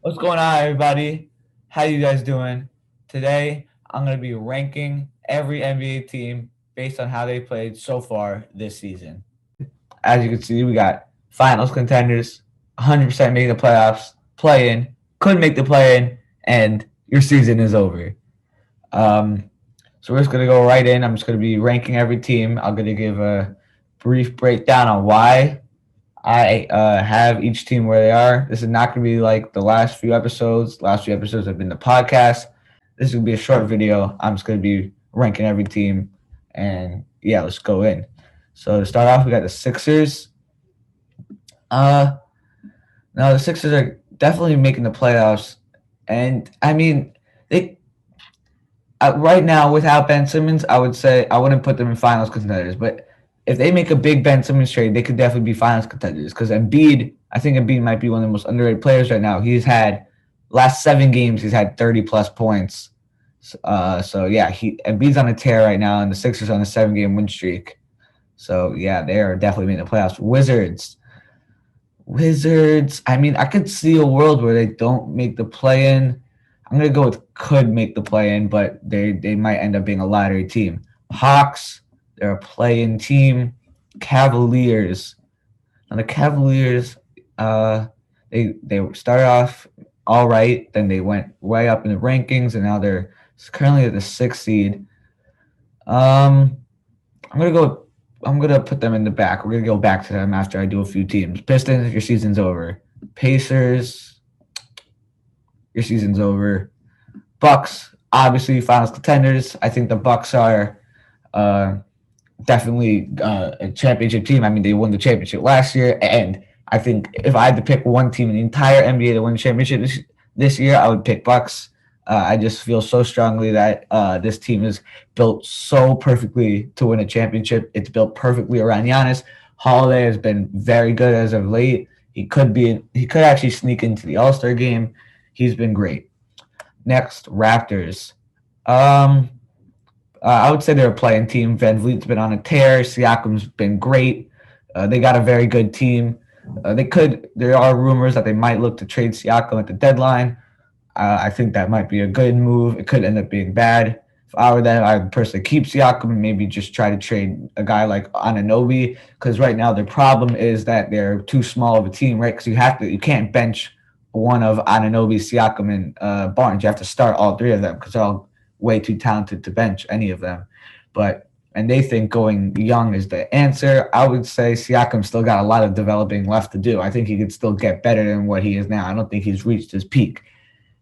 What's going on, everybody? How you guys doing? Today, I'm going to be ranking every NBA team based on how they played so far this season. As you can see, we got finals contenders, 100% making the playoffs, play-in, couldn't make the play-in, and your season is over. Um, so we're just going to go right in. I'm just going to be ranking every team. I'm going to give a brief breakdown on why I have each team where they are. This is not going to be like the last few episodes. The last few episodes have been the podcast. This is going to be a short video. I'm just going to be ranking every team. And yeah, let's go in. So to start off, we got the Sixers. Uh, Now the Sixers are definitely making the playoffs. And I mean, they right now without Ben Simmons, I would say I wouldn't put them in finals contenders. But if they make a big Ben Simmons trade, they could definitely be finals contenders. Because Embiid, I think Embiid might be one of the most underrated players right now. He's had last 7 games, he's had 30 plus points. So yeah, Embiid's on a tear right now, and the Sixers on a 7 game win streak. So yeah, they are definitely making the playoffs. Wizards. I mean, I could see a world where they don't make the play in. I'm gonna go with could make the play in, but they might end up being a lottery team. Hawks, they're a play in team. Cavaliers. Now the Cavaliers, they started off all right, then they went way up in the rankings, and now they're currently at the 6th seed. Um, I'm gonna go. I'm gonna put them in the back. We're gonna go back to them after I do a few teams. Pistons, your season's over. Pacers, your season's over. Bucks, obviously finals contenders. I think the Bucks are uh, definitely a championship team. I mean, they won the championship last year, and I think if I had to pick one team in the entire NBA to win the championship this year, I would pick Bucks. I just feel so strongly that this team is built so perfectly to win a championship. It's built perfectly around Giannis. Holiday has been very good as of late. He could actually sneak into the All-Star game. He's been great. Next, Raptors. Um, I would say they're a playing team. Van Vliet's been on a tear. Siakam's been great. They got a very good team. There are rumors that they might look to trade Siakam at the deadline. I think that might be a good move. It could end up being bad. If I were them, I would personally keep Siakam and maybe just try to trade a guy like Anunoby, because right now their problem is that they're too small of a team, right? Because you can't bench one of Anunoby, Siakam, and Barnes. You have to start all three of them because they're all way too talented to bench any of them. And they think going young is the answer. I would say Siakam still got a lot of developing left to do. I think he could still get better than what he is now. I don't think he's reached his peak.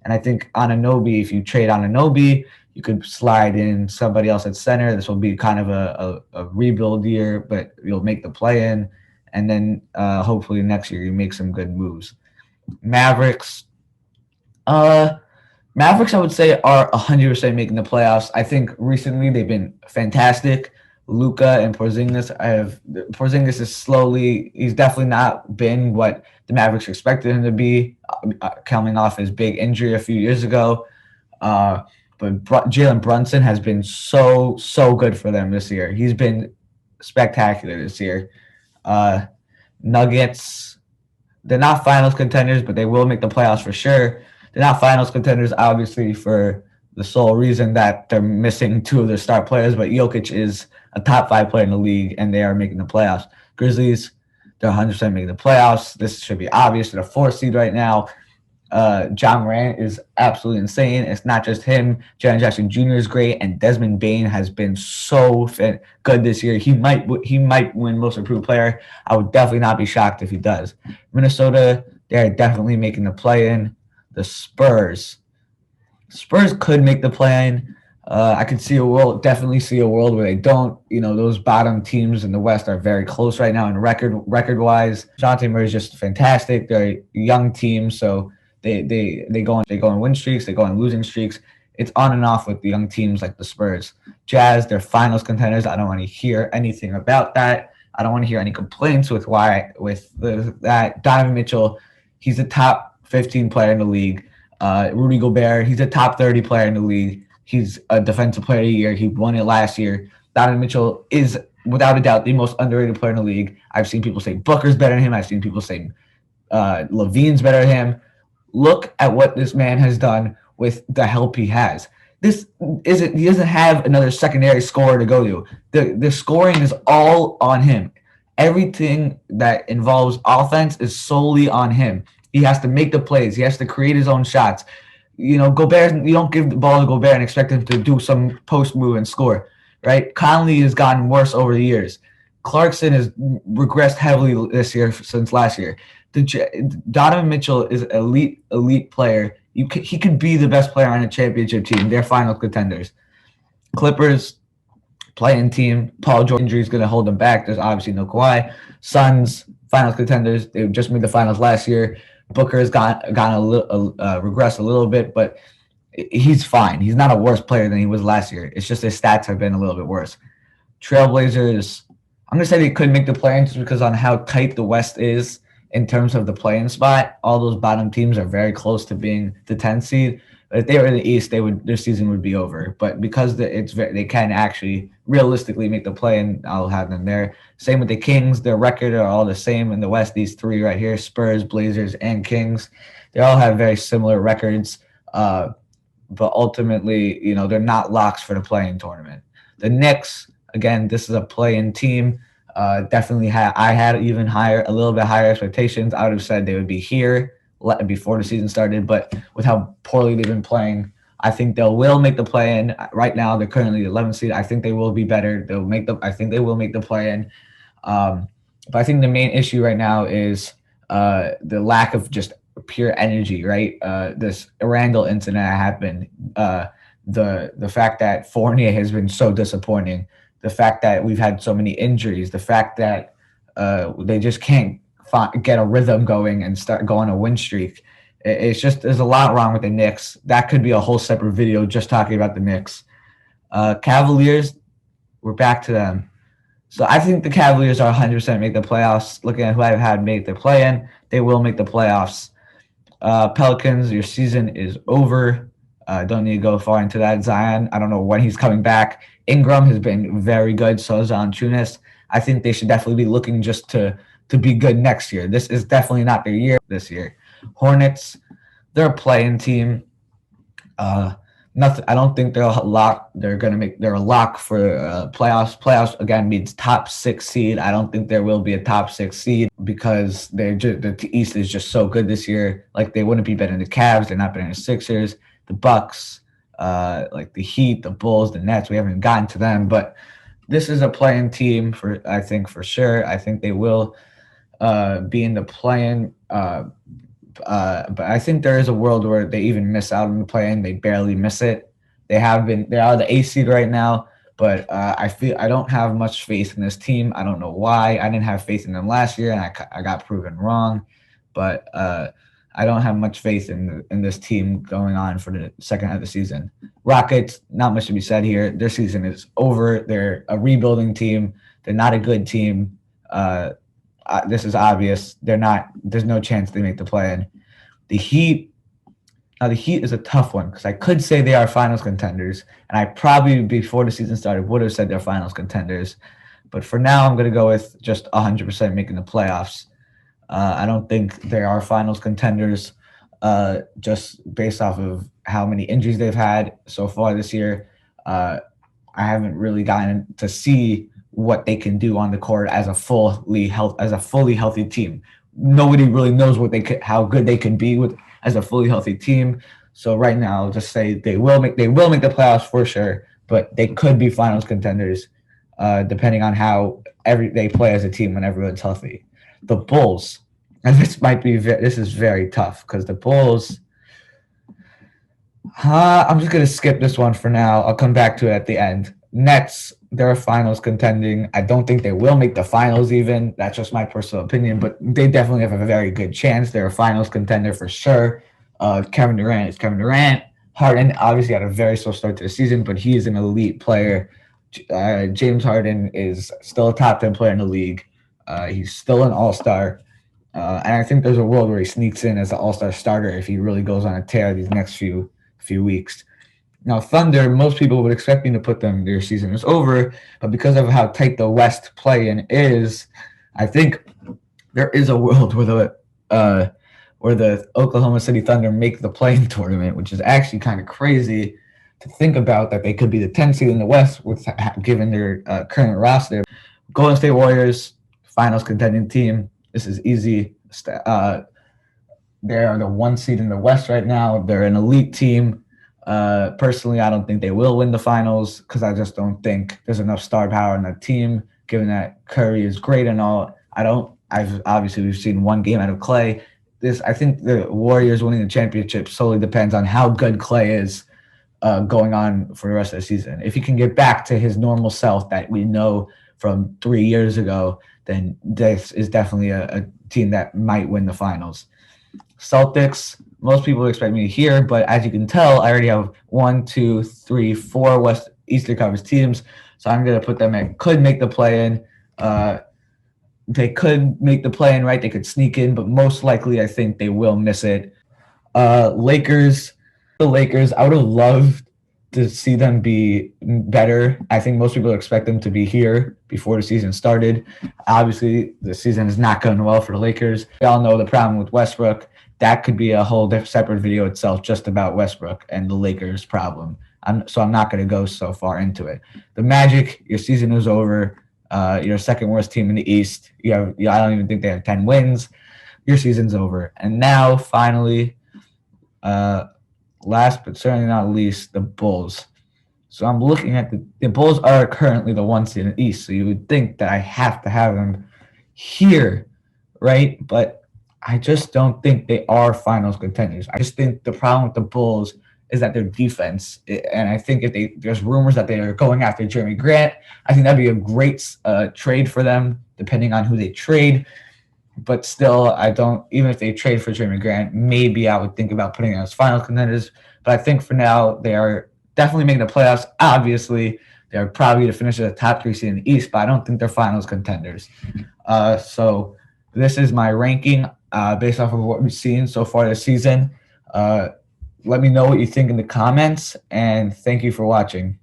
And I think Anunoby, if you trade Anunoby, you could slide in somebody else at center. This will be kind of a rebuild year, but you'll make the play in. And then hopefully next year you make some good moves. Mavericks. Uh, Mavericks, I would say, are 100% making the playoffs. I think recently they've been fantastic. Luka and Porzingis is slowly. He's definitely not been what the Mavericks expected him to be, coming off his big injury a few years ago. But Jalen Brunson has been so good for them this year. He's been spectacular this year. Uh, Nuggets, they're not finals contenders, but they will make the playoffs for sure. They're not finals contenders, obviously, for the sole reason that they're missing two of their star players, but Jokic is a top 5 player in the league, and they are making the playoffs. Grizzlies, they're 100% making the playoffs. This should be obvious. They're the 4th seed right now. John Morant is absolutely insane. It's not just him. Jaren Jackson Jr. is great, and Desmond Bane has been so good this year. He might win Most Improved Player. I would definitely not be shocked if he does. Minnesota, they're definitely making the play-in. The Spurs could make the play-in. I could definitely see a world where they don't. Those bottom teams in the West are very close right now in record-wise. Dejounte Murray is just fantastic. They're a young team, so they go on win streaks, they go on losing streaks. It's on and off with the young teams like the Spurs. Jazz, they're finals contenders. I don't want to hear anything about that. I don't want to hear any complaints with that. Donovan Mitchell, he's a top 15 player in the league. Rudy Gobert, he's a top 30 player in the league. He's a defensive player of the year. He won it last year. Donovan Mitchell is, without a doubt, the most underrated player in the league. I've seen people say Booker's better than him. I've seen people say LaVine's better than him. look at what this man has done with the help he has. This isn't he doesn't have another secondary scorer to go to. The scoring is all on him. Everything that involves offense is solely on him. He has to make the plays. He has to create his own shots. Gobert, you don't give the ball to Gobert and expect him to do some post move and score, right? Conley has gotten worse over the years. Clarkson has regressed heavily this year since last year. Donovan Mitchell is elite player. He could be the best player on a championship team. They're final contenders. Clippers playing team. Paul George injury is going to hold them back. There's obviously no Kawhi. Suns finals contenders. They just made the finals last year. Booker has gone a little regressed a little bit, but he's fine. He's not a worse player than he was last year. It's just his stats have been a little bit worse. Trailblazers, I'm gonna say they could make the play-in just because on how tight the West is in terms of the play-in spot. All those bottom teams are very close to being the 10th seed. But if they were in the East, their season would be over. But because they can actually realistically make the play-in, I'll have them there. Same with the Kings. Their record are all the same in the West. These three right here: Spurs, Blazers, and Kings. They all have very similar records. But ultimately, they're not locks for the play-in tournament. The Knicks, again, this is a play-in team. Definitely I had even a little bit higher expectations. I would have said they would be here before the season started, but with how poorly they've been playing, I think they will make the play-in. Right now, they're currently the 11th seed. I think they will be better. I think they will make the play-in. But I think the main issue right now is the lack of just pure energy. Right, this Randall incident happened. The fact that Fournier has been so disappointing. The fact that we've had so many injuries. The fact that they just can't get a rhythm going and start going a win streak. It's just there's a lot wrong with the Knicks. That could be a whole separate video just talking about the Knicks. Cavaliers, we're back to them. So I think the Cavaliers are 100% make the playoffs. Looking at who I've had make the play-in, they will make the playoffs. Pelicans, your season is over. Don't need to go far into that. Zion, I don't know when he's coming back. Ingram has been very good. So is Valanciunas. I think they should definitely be looking just to be good next year. This is definitely not their year this year. Hornets, they're a play-in team. Nothing. I don't think they're a lock. They're a lock for playoffs. Playoffs again means top 6 seed. I don't think there will be a top 6 seed because the East is just so good this year. Like they wouldn't be better than the Cavs. They're not better than the Sixers, the Bucks, like the Heat, the Bulls, the Nets. We haven't gotten to them, but this is a play-in team I think for sure. I think they will be in the play-in. But I think there is a world where they even miss out on the play-in. They barely miss it. They are the 8th seed right now, but I don't have much faith in this team. I don't know why. I didn't have faith in them last year, and I got proven wrong. But I don't have much faith in this team going on for the second half of the season. Rockets, not much to be said here. Their season is over. They're a rebuilding team. They're not a good team. This is obvious. There's no chance they make the play-in. The Heat is a tough one because I could say they are finals contenders, and I probably before the season started would have said they're finals contenders. But for now, I'm going to go with just 100% making the playoffs. I don't think they are finals contenders just based off of how many injuries they've had so far this year. I haven't really gotten to see what they can do on the court as a fully healthy team. Nobody really knows how good they can be as a fully healthy team. So right now, I'll just say they will make the playoffs for sure, but they could be finals contenders depending on how they play as a team when everyone's healthy. The Bulls, and this is very tough because the Bulls. I'm just gonna skip this one for now. I'll come back to it at the end. Nets, they're finals contending. I don't think they will make the finals even. That's just my personal opinion, but they definitely have a very good chance. They're a finals contender for sure. Kevin Durant is Kevin Durant. Harden obviously had a very slow start to the season, but he is an elite player. James Harden is still a top 10 player in the league. He's still an all-star. And I think there's a world where he sneaks in as an all-star starter if he really goes on a tear these next few weeks. Now, Thunder, most people would expect me to put them, their season is over, but because of how tight the West play-in is, I think there is a world where where the Oklahoma City Thunder make the play-in tournament, which is actually kind of crazy to think about that they could be the 10th seed in the West with given their current roster. Golden State Warriors, finals contending team. This is easy. They are the 1 seed in the West right now. They're an elite team. Personally, I don't think they will win the finals because I just don't think there's enough star power in that team. Given that Curry is great and all, I've obviously we've seen one game out of Clay. I think the Warriors winning the championship solely depends on how good Clay is going on for the rest of the season. If he can get back to his normal self that we know from 3 years ago, then this is definitely a team that might win the finals. Celtics, most people expect me to hear, but as you can tell, I already have 1, 2, 3, 4 West Eastern Conference teams, so I'm going to put them in. Could make the play-in. They could make the play-in, right? They could sneak in, but most likely, I think they will miss it. Lakers, I would have loved to see them be better. I think most people expect them to be here before the season started. Obviously, the season is not going well for the Lakers. We all know the problem with Westbrook. That could be a whole separate video itself just about Westbrook and the Lakers problem. So I'm not going to go so far into it. The Magic, your season is over. You're second worst team in the East. I don't even think they have 10 wins. Your season's over. And now, finally, last but certainly not least, the Bulls. So I'm looking at the Bulls are currently the 1 seed in the East. So you would think that I have to have them here, right? But I just don't think they are finals contenders. I just think the problem with the Bulls is that their defense, and I think there's rumors that they are going after Jeremy Grant. I think that'd be a great trade for them, depending on who they trade. But still, I don't. Even if they trade for Jeremy Grant, maybe I would think about putting them as finals contenders. But I think for now, they are definitely making the playoffs. Obviously, they're probably going to finish as a top 3 seed in the East, but I don't think they're finals contenders. So this is my ranking based off of what we've seen so far this season. Let me know what you think in the comments, and thank you for watching.